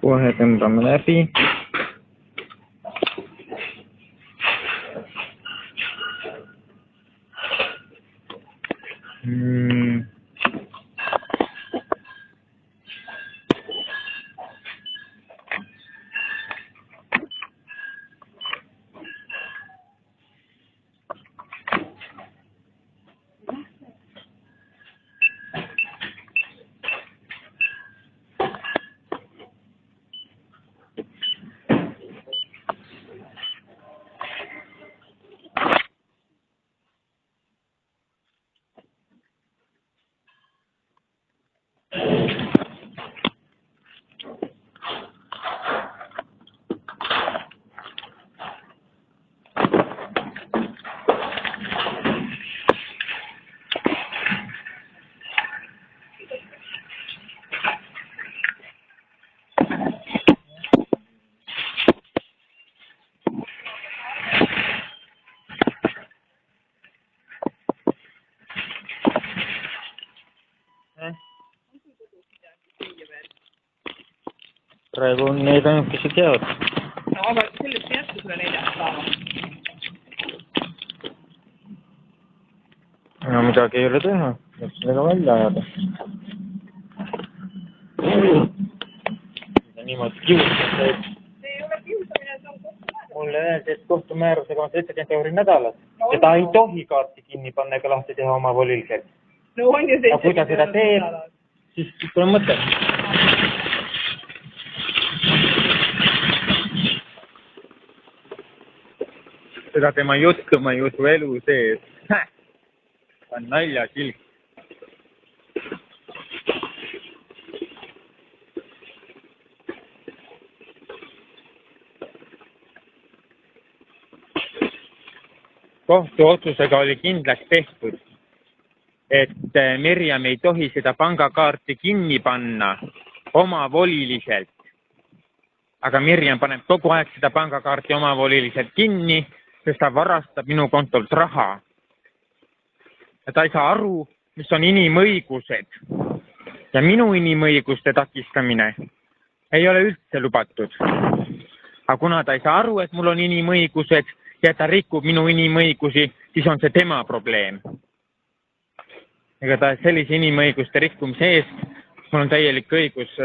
Kohe tõmbame läbi. Praegu need ainukesed jäävad. No aga sellest jätku sulle 4 päeva. No midagi ei ole teha, võiks sellega välja ajada. Niimoodi kiusab. See ei ole kiusamine, see on kohtumäärus. Mulle öeldi, et kohtumäärusega on 70 € nädalas. Seda ei tohi kaarti kinni panna ega lahti teha oma voliliselt. No on ju 70 ja kui ta seda teeb, siis pole mõtet. Seda tema juttu ma ei usu elu sees. Ta on naljasilk. Kohtuotsusega oli kindlaks tehtud, et Mirjam ei tohi seda pangakaarti kinni panna omavoliliselt. Aga Mirjam paneb kogu aeg seda pangakaarti omavoliliselt kinni, sest ta varastab minu kontolt raha. Ja ta ei saa aru, mis on inimõigused. Ja minu inimõiguste takistamine ei ole üldse lubatud. Aga kuna ta ei saa aru, et mul on inimõigused ja ta rikub minu inimõigusi, siis on see tema probleem. Ega ta sellise inimõiguste rikkumise eest, mul on täielik õigus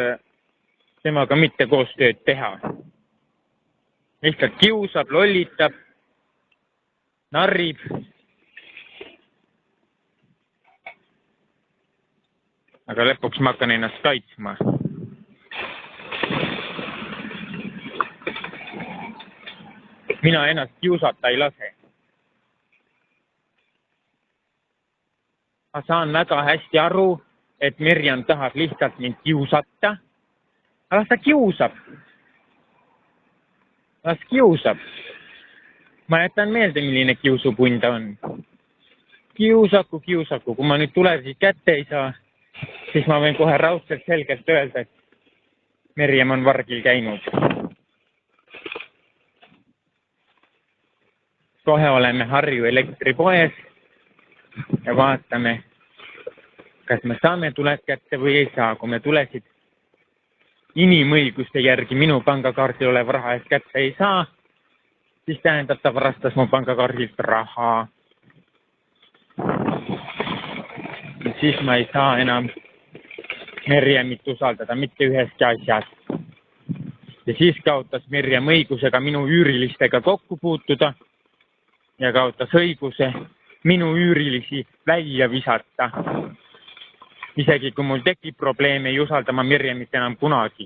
temaga mitte koostööd teha. Lihtsalt kiusab, lollitab, narrib. Aga lõpuks ma hakkan ennast kaitsma. Mina ennast kiusata ei lase. Ma saan väga hästi aru, et Mirjam tahab lihtsalt mind kiusata. Aga ta kiusab. Las kiusab. Ma jätan meelde, milline kiusupund on. Kiusaku. Kui ma nüüd tulevikus kätte ei saa, siis ma võin kohe raudselt selgelt öelda, et Mirjam on vargil käinud. Kohe oleme Harju elektripoes ja vaatame, kas me saame tuled kätte või ei saa. Kui me tulesid inimõiguste järgi minu pangakaardil oleva raha eest kätte ei saa, siis tähendab, ta varastas mu pangakaardilt raha. Ja siis ma ei saa enam Mirjamit usaldada mitte üheski asjas. Ja siis kaotas Mirjam õigusega minu üürilistega kokku puutuda ja kaotas õiguse minu üürilisi välja visata. Isegi kui mul tekib probleem, ei usalda ma Mirjamit enam kunagi.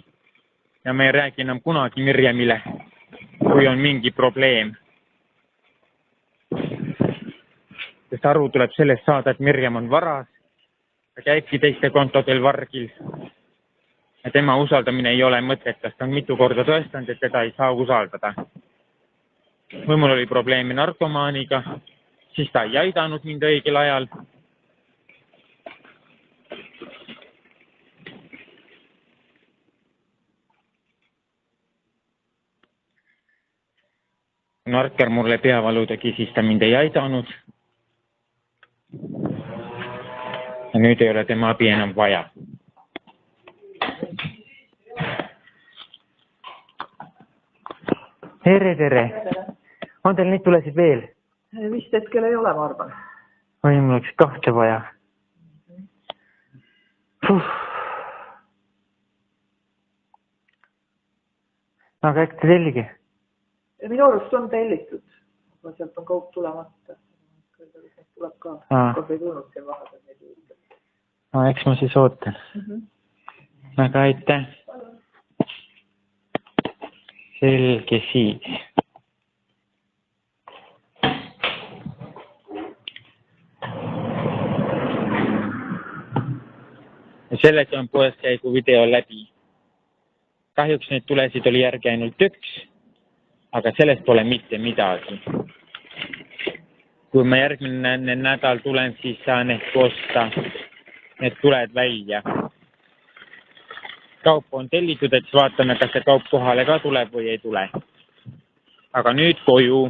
Ja ma ei räägi enam kunagi Mirjamile, kui on mingi probleem. Sest aru tuleb sellest saada, et Mirjam on varas. Ta käibki teiste kontodel vargil. Ja tema usaldamine ei ole mõttekas. Ta on mitu korda tõestanud, et teda ei saa usaldada. Kui mul oli probleemi narkomaaniga, siis ta ei aidanud mind õigel ajal. Narker mulle peavalu tegi, siis ta mind ei aidanud. Ja nüüd ei ole tema abi enam vaja. tere. On teil neid tulesid veel? Vist hetkel ei ole, ma arvan. Oi, mul oleks kahte vaja. Aga äkki te tellige? Minu arust on tellitud. Aga sealt on kaup tulemata. Tuleb ka. Kord ei tulnud siin vahepeal neid juurde. No, eks ma siis ootan. Aga aitäh. Selge siis. Ja selles on poeskäigu video läbi. Kahjuks neid tulesid oli järgi ainult üks, aga sellest pole mitte midagi. Kui ma järgmine nädal tulen, siis saan ehk osta need tuled välja. Kaup on tellitud, et vaatame, kas see kaup kohale ka tuleb või ei tule. Aga nüüd koju.